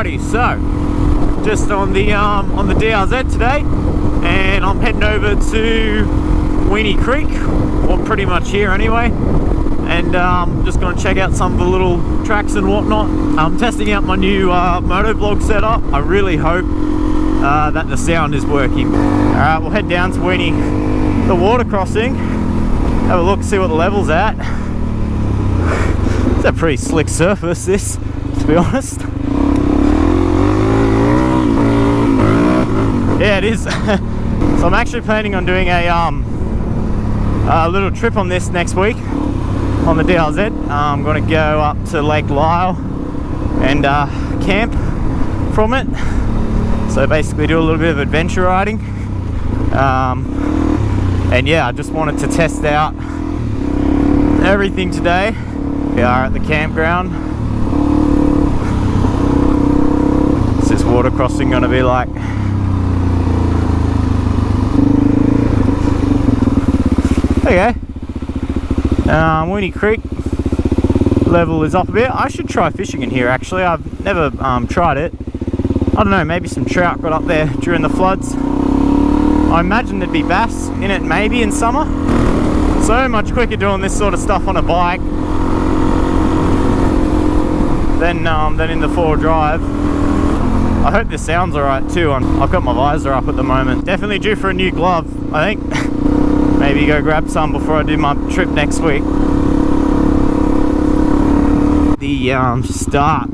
Alrighty, so just on the DRZ today, and I'm heading over to Wheeny Creek, or pretty much here anyway, and just going to check out some of the little tracks and whatnot. I'm testing out my new Motovlog setup. I really hope that the sound is working. Alright, we'll head down to Wheeny, the water crossing, have a look, see what the level's at. It's a pretty slick surface, this, to be honest. Yeah, it is. So I'm actually planning on doing a little trip on this next week on the DRZ. I'm going to go up to Lake Lyle and camp from it. So basically do a little bit of adventure riding. And yeah, I just wanted to test out everything today. We are at the campground. What's this water crossing going to be like? Okay. Wheeny Creek level is up a bit. I should try fishing in here actually. I've never tried it. I don't know, maybe some trout got up there during the floods. I imagine there'd be bass in it maybe in summer. So much quicker doing this sort of stuff on a bike than in the 4-wheel drive. I hope this sounds alright too. I've got my visor up at the moment. Definitely due for a new glove, I think. Maybe go grab some before I do my trip next week. The start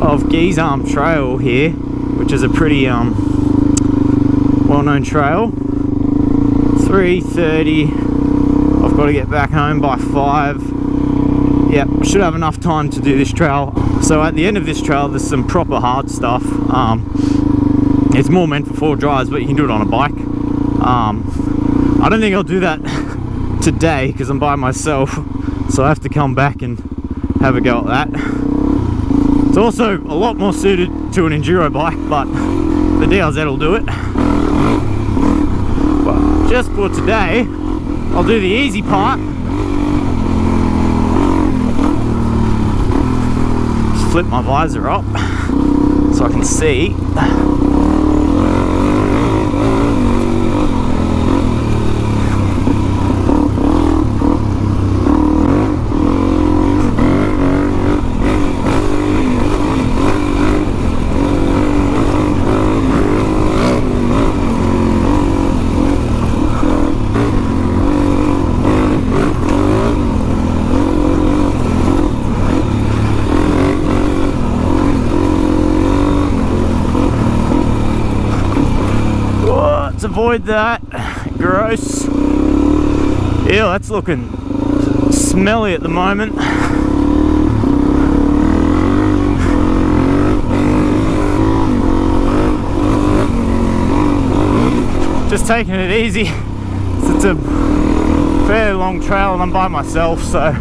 of Gee's Arm Trail here, which is a pretty well-known trail. 3:30. I've got to get back home by 5. Yep, I should have enough time to do this trail. So at the end of this trail, there's some proper hard stuff. It's more meant for 4 drives, but you can do it on a bike. I don't think I'll do that today because I'm by myself, so I have to come back and have a go at that. It's also a lot more suited to an enduro bike, but the DRZ will do it. But just for today, I'll do the easy part. Just flip my visor up so I can see. Let's avoid that. Gross. Ew, that's looking smelly at the moment. Just taking it easy. It's a fairly long trail and I'm by myself, so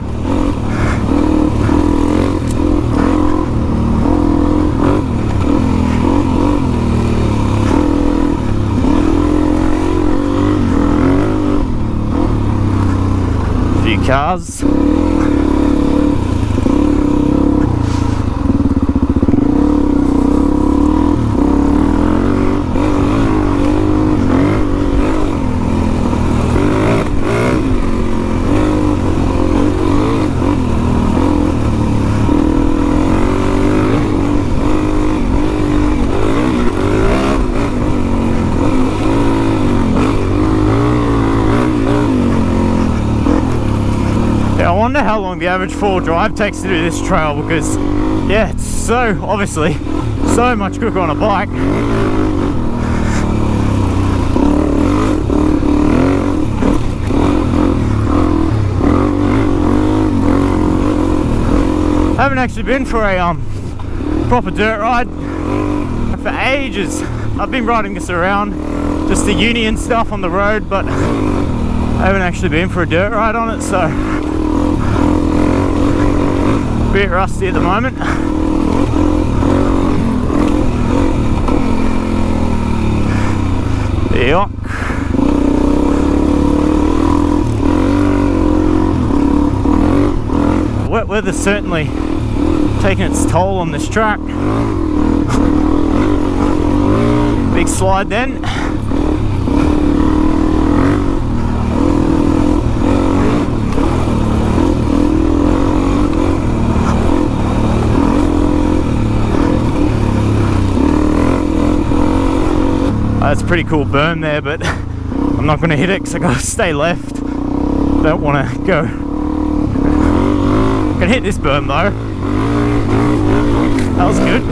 cars. I wonder how long the average 4-wheel drive takes to do this trail, because yeah, it's so obviously so much quicker on a bike. I haven't actually been for a proper dirt ride for ages. I've been riding this around, just the uni and stuff on the road, but I haven't actually been for a dirt ride on it, so bit rusty at the moment. Yuck. Wet weather certainly taking its toll on this track. Big slide then. That's a pretty cool berm there, but I'm not going to hit it because I got to stay left. Don't want to go. I can hit this berm though. That was good.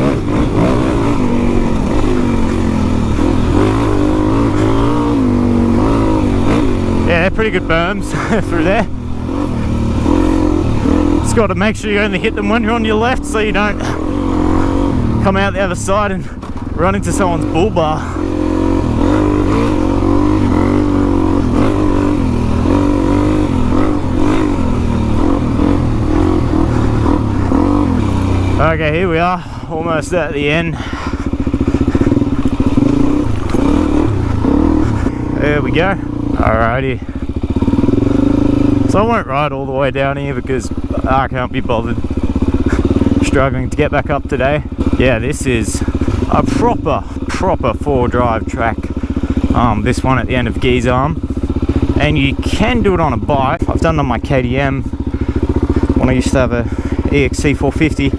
Yeah, pretty good berms through there. Just got to make sure you only hit them when you're on your left, so you don't come out the other side and run into someone's bull bar. Okay, here we are, almost at the end. There we go. Alrighty. So I won't ride all the way down here because I can't be bothered struggling to get back up today. Yeah, this is a proper 4 drive track. This one at the end of Gee's Arm. And you can do it on a bike. I've done it on my KTM when I used to have a EXC 450.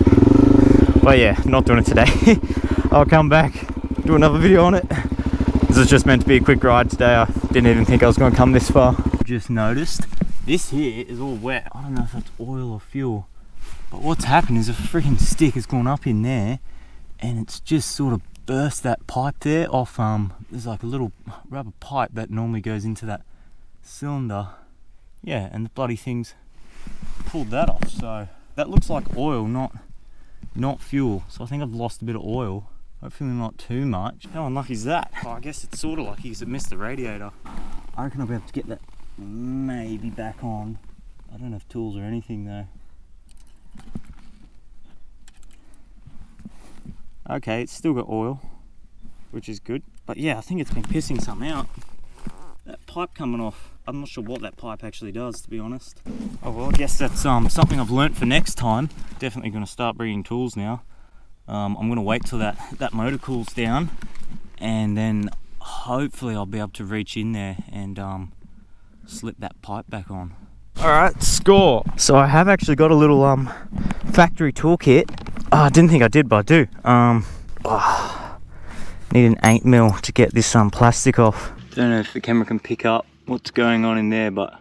But yeah, not doing it today. I'll come back, do another video on it. This is just meant to be a quick ride today. I didn't even think I was going to come this far. Just noticed this here is all wet. I don't know if that's oil or fuel, but what's happened is a freaking stick has gone up in there and it's just sort of burst that pipe there off. There's like a little rubber pipe that normally goes into that cylinder. Yeah, and the bloody thing's pulled that off. So that looks like oil, not fuel. So I think I've lost a bit of oil. Hopefully not too much. How unlucky is that? Oh, I guess it's sort of lucky because it missed the radiator. I reckon I'll be able to get that maybe back on. I don't have tools or anything though. Okay, it's still got oil, which is good. But yeah, I think it's been pissing some out. That pipe coming off, I'm not sure what that pipe actually does, to be honest. Oh well, I guess that's something I've learnt for next time. Definitely going to start bringing tools now. I'm going to wait till that motor cools down, and then hopefully I'll be able to reach in there and slip that pipe back on. Alright, score! So I have actually got a little factory toolkit. Oh, I didn't think I did, but I do. Need an 8mm to get this plastic off. Don't know if the camera can pick up what's going on in there, but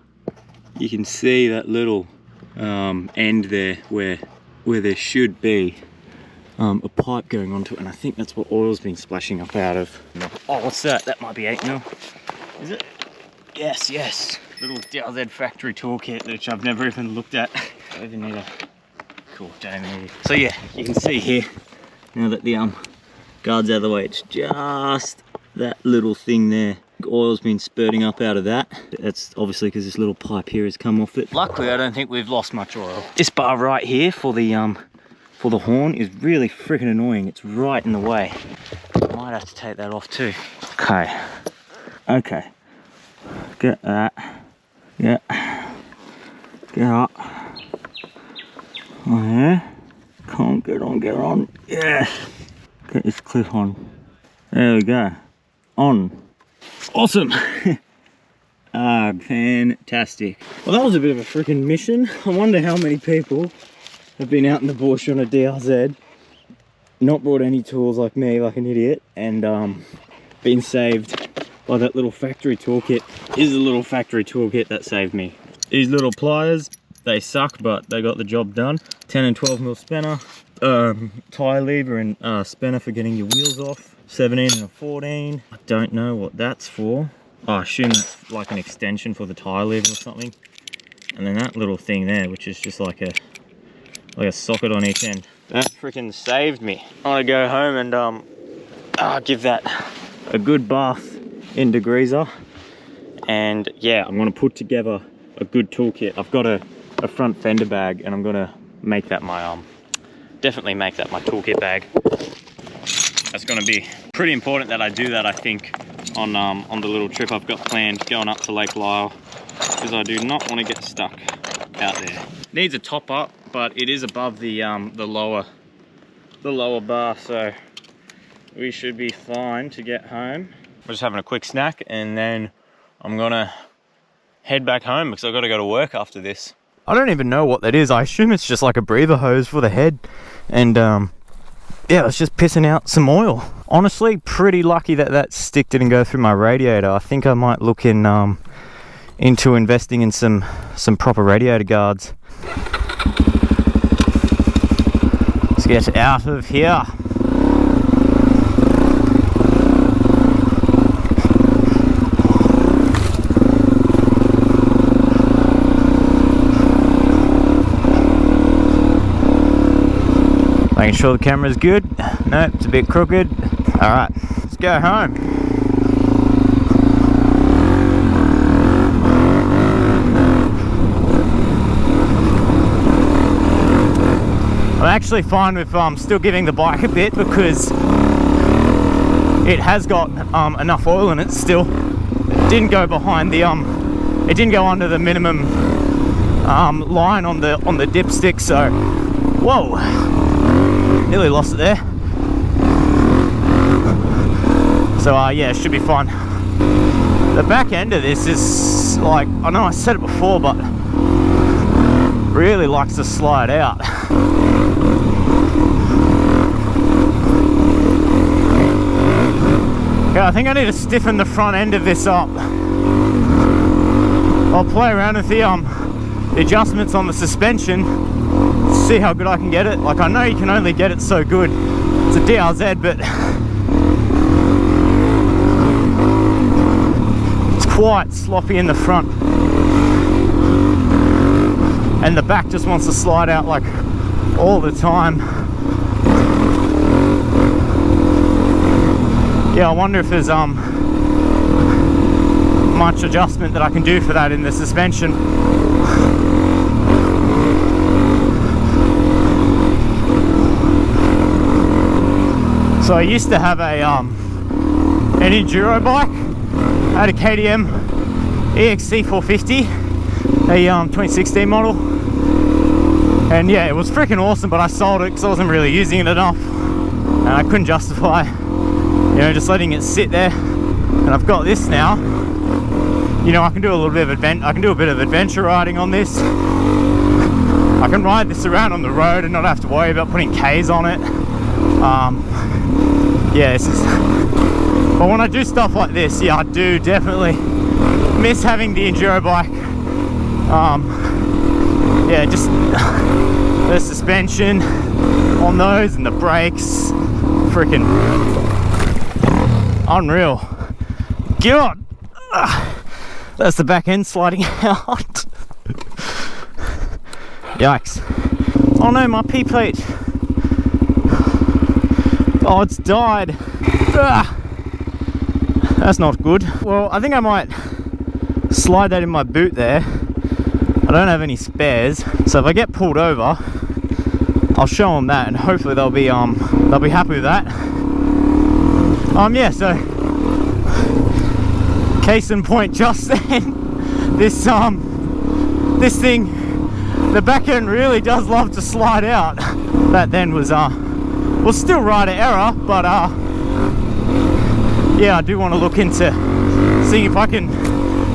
you can see that little end there where there should be a pipe going onto it, and I think that's what oil's been splashing up out of. Oh, what's that? That might be 8mm. Is it? Yes. Little DRZ factory toolkit, which I've never even looked at. I don't even need a cool damn. So yeah, you can see here now that the guard's out of the way, it's just that little thing there. Oil's been spurting up out of that. That's obviously because this little pipe here has come off it. Luckily, I don't think we've lost much oil. This bar right here for the horn is really freaking annoying. It's right in the way. I might have to take that off too. Okay. Get that. Yeah. Get up. Oh yeah. Come on, get on. Yes. Get this clip on. There we go. On. Awesome. Fantastic. Well, that was a bit of a freaking mission. I wonder how many people have been out in the bush on a DRZ, not brought any tools like me, like an idiot, and been saved by that little factory toolkit. This is a little factory toolkit that saved me. These little pliers, they suck, but they got the job done. 10 and 12mm spanner, tie lever and spanner for getting your wheels off. 17 and a 14. I don't know what that's for. I assume that's like an extension for the tie lever or something. And then that little thing there, which is just like a socket on each end. That freaking saved me. I'm gonna go home and give that a good bath in degreaser. And yeah, I'm gonna put together a good toolkit. I've got a front fender bag, and I'm gonna make that my definitely make that my toolkit bag. That's gonna be pretty important that I do that, I think, on the little trip I've got planned going up to Lake Lyle, because I do not want to get stuck out there. Needs a top up, but it is above the lower bar, so we should be fine to get home. We're just having a quick snack and then I'm gonna head back home because I've got to go to work after this. I don't even know what that is. I assume it's just like a breather hose for the head, and yeah, it's just pissing out some oil. Honestly, pretty lucky that that stick didn't go through my radiator. I think I might look into investing in some proper radiator guards. Let's get out of here. Making sure the camera's good. Nope, it's a bit crooked. Alright, let's go home. I'm actually fine with still giving the bike a bit because it has got enough oil in it still. It didn't go behind the it didn't go under the minimum line on the dipstick, so whoa, nearly lost it there. So yeah, it should be fine. The back end of this is like, I know I said it before, but really likes to slide out. Yeah, I think I need to stiffen the front end of this up. I'll play around with the adjustments on the suspension, see how good I can get it. Like, I know you can only get it so good. It's a DRZ, but it's quite sloppy in the front. And the back just wants to slide out like all the time. Yeah, I wonder if there's much adjustment that I can do for that in the suspension. So I used to have a an enduro bike. I had a KTM EXC 450, a 2016 model, and yeah, it was freaking awesome, but I sold it because I wasn't really using it enough and I couldn't justify, you know, just letting it sit there. And I've got this now. You know, I can do a little bit of adventure riding on this. I can ride this around on the road and not have to worry about putting K's on it. Yeah, this is, but when I do stuff like this, yeah, I do definitely miss having the enduro bike. Yeah, just the suspension on those and the brakes, freaking unreal. God, that's the back end sliding out. Yikes. Oh no, my P-plate. Oh, it's died. That's not good. Well, I think I might slide that in my boot there. I don't have any spares, so if I get pulled over, I'll show them that, and hopefully they'll be happy with that. Yeah, so case in point, just then, this thing, the back end really does love to slide out. That then was still rider error, but yeah, I do want to look into seeing if I can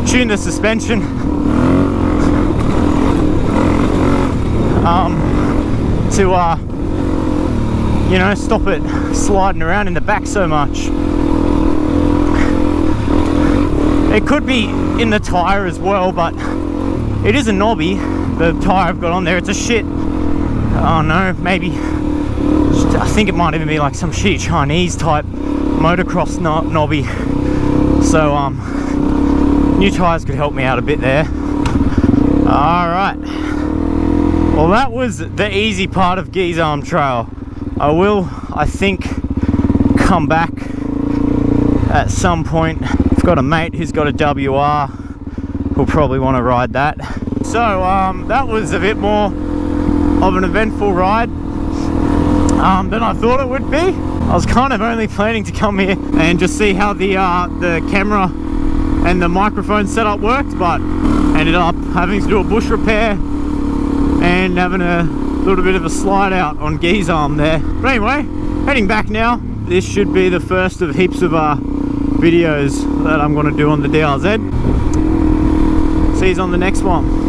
tune the suspension to you know, stop it sliding around in the back so much. It could be in the tire as well, but it is a knobby, the tire I've got on there. It's a shit, oh no, maybe, I think it might even be like some shitty Chinese type motocross knobby. So new tires could help me out a bit there. Alright, well, that was the easy part of Gee's Arm Trail. I will, I think, come back at some point. I've got a mate who's got a WR who'll probably want to ride that. So that was a bit more of an eventful ride than I thought it would be. I was kind of only planning to come here and just see how the camera and the microphone setup worked, but ended up having to do a bush repair and having a little bit of a slide out on Gee's arm there. But anyway, heading back now. This should be the first of heaps of videos that I'm going to do on the DRZ. See you on the next one.